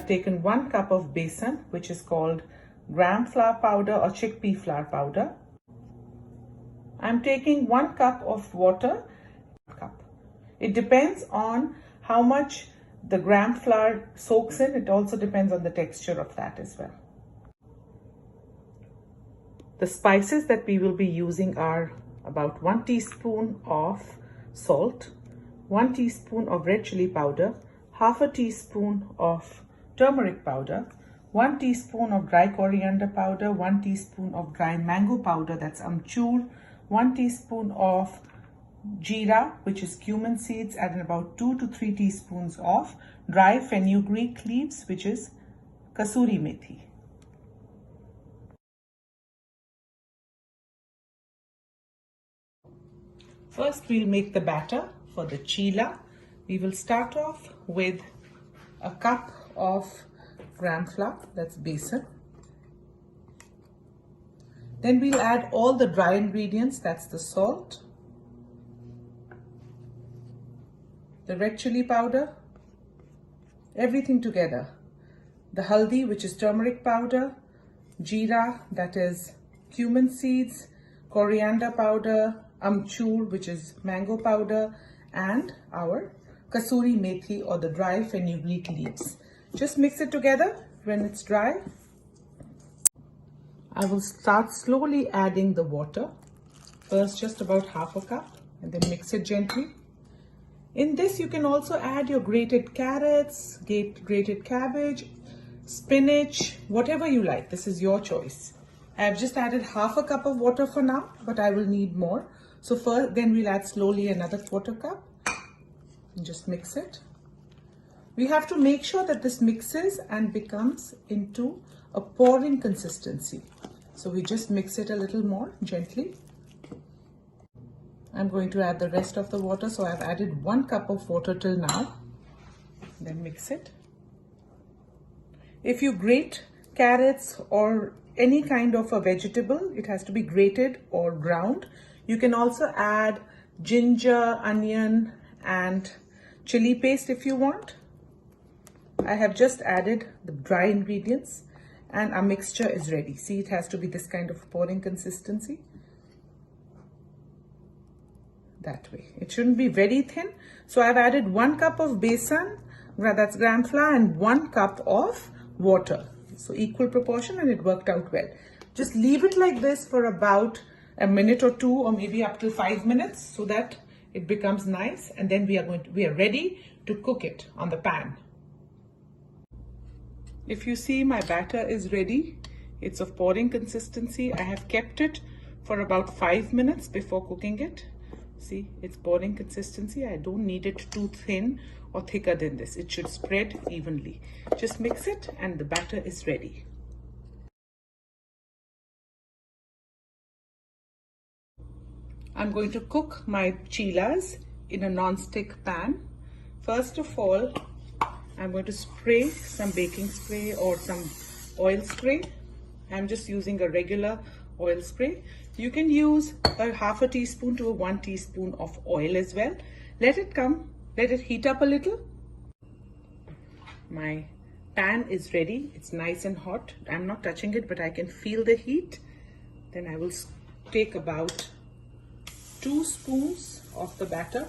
I've taken 1 cup of besan, which is called gram flour powder or chickpea flour powder. I'm taking 1 cup of water. It depends on how much the gram flour soaks in. It also depends on the texture of that as well. The spices that we will be using are about 1 teaspoon of salt, 1 teaspoon of red chili powder, half a teaspoon of turmeric powder, 1 teaspoon of dry coriander powder, 1 teaspoon of dry mango powder, that's amchur, 1 teaspoon of jeera, which is cumin seeds, and about 2 to 3 teaspoons of dry fenugreek leaves, which is kasuri methi. First, we'll make the batter for the cheela. We will start off with a cup of gram flour, that's besan. Then we'll add all the dry ingredients, that's the salt, the red chili powder, everything together. The haldi, which is turmeric powder, jeera, that is cumin seeds, coriander powder, amchur, which is mango powder, and our kasuri methi or the dry fenugreek leaves. Just mix it together. When it's dry, I will start slowly adding the water. First just about half a cup and then mix it gently. In this you can also add your grated carrots, grated cabbage, spinach, whatever you like. This is your choice. I have just added half a cup of water for now, but I will need more. So first, then we'll add slowly another quarter cup and just mix it. We have to make sure that this mixes and becomes into a pouring consistency. So we just mix it a little more gently. I'm going to add the rest of the water. So I've added 1 cup of water till now. Then mix it. If you grate carrots or any kind of a vegetable, it has to be grated or ground. You can also add ginger, onion and chili paste if you want. I have just added the dry ingredients and our mixture is ready. See, it has to be this kind of pouring consistency. That way. It shouldn't be very thin. So I've added 1 cup of besan, that's gram flour, and 1 cup of water. So equal proportion, and it worked out well. Just leave it like this for about a minute or 2 or maybe up to 5 minutes so that it becomes nice, and then we are ready to cook it on the pan. If you see, my batter is ready. It's of pouring consistency. I have kept it for about 5 minutes before cooking it. See, it's pouring consistency. I don't need it too thin or thicker than this. It should spread evenly. Just mix it and the batter is ready. I'm going to cook my cheelas in a non-stick pan. First of all, I'm going to spray some baking spray or some oil spray. I'm just using a regular oil spray. You can use a half a teaspoon to a 1 teaspoon of oil as well. Let it heat up a little. My pan is ready. It's nice and hot. I'm not touching it, but I can feel the heat. Then I will take about 2 spoons of the batter.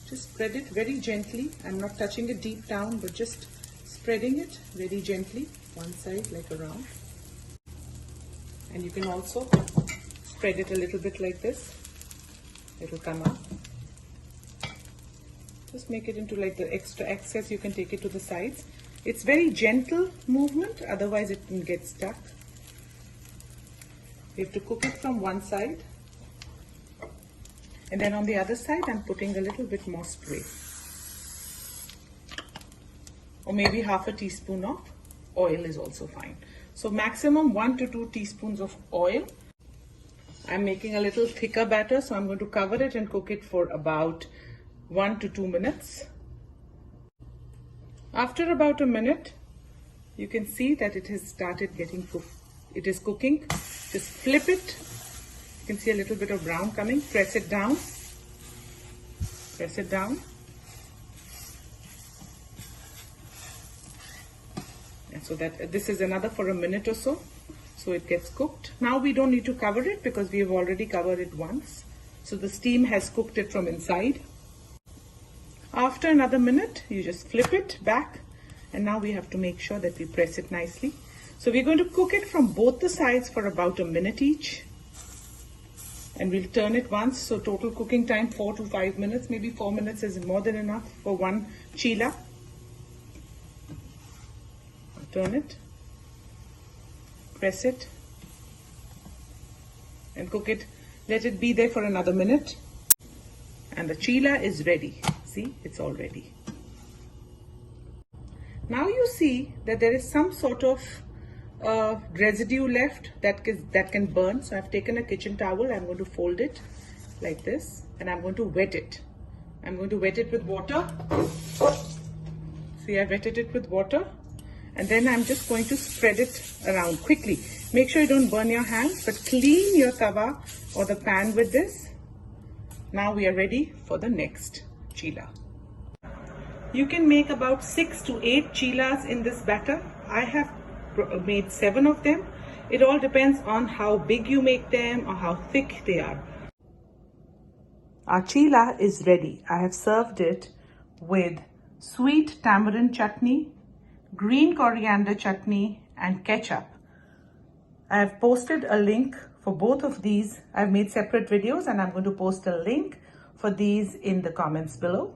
Just spread it very gently. I'm not touching it deep down, but just spreading it very gently, one side like around. And you can also spread it a little bit like this. It will come up. Just make it into like the extra excess. You can take it to the sides. It's very gentle movement, otherwise it can get stuck. You have to cook it from one side. And then on the other side, I'm putting a little bit more spray. Or maybe half a teaspoon of oil is also fine. So maximum 1 to 2 teaspoons of oil. I'm making a little thicker batter, so I'm going to cover it and cook it for about 1 to 2 minutes. After about a minute, you can see that it has started getting cooked. It is cooking. Just flip it. You can see a little bit of brown coming. Press it down. Press it down. And so that this is another for a minute or so. So it gets cooked. Now we don't need to cover it because we have already covered it once. So the steam has cooked it from inside. After another minute, you just flip it back. And now we have to make sure that we press it nicely. So we're going to cook it from both the sides for about a minute each. And we'll turn it once. So total cooking time 4 to 5 minutes. Maybe 4 minutes is more than enough for one cheela. Turn it. Press it. And cook it. Let it be there for another minute. And the cheela is ready. See, it's all ready. Now you see that there is some sort of residue left that can burn. So I've taken a kitchen towel. I'm going to fold it like this and I'm going to wet it. I'm going to wet it with water. See, I wetted it with water. And then I'm just going to spread it around quickly. Make sure you don't burn your hands, but clean your tawa or the pan with this. Now we are ready for the next cheela. You can make about 6 to 8 cheelas in this batter. I have made 7 of them. It all depends on how big you make them or how thick they are. Our cheela is ready. I have served it with sweet tamarind chutney, green coriander chutney and ketchup. I have posted a link for both of these. I've made separate videos and I'm going to post a link for these in the comments below.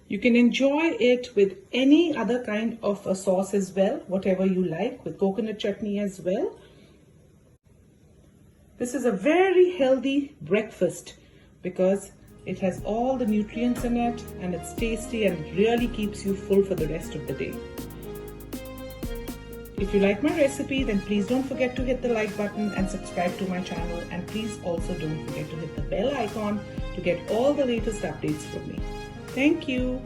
You can enjoy it with any other kind of a sauce as well, whatever you like, with coconut chutney as well. This is a very healthy breakfast because it has all the nutrients in it and it's tasty and really keeps you full for the rest of the day. If you like my recipe, then please don't forget to hit the like button and subscribe to my channel, and please also don't forget to hit the bell icon to get all the latest updates from me. Thank you.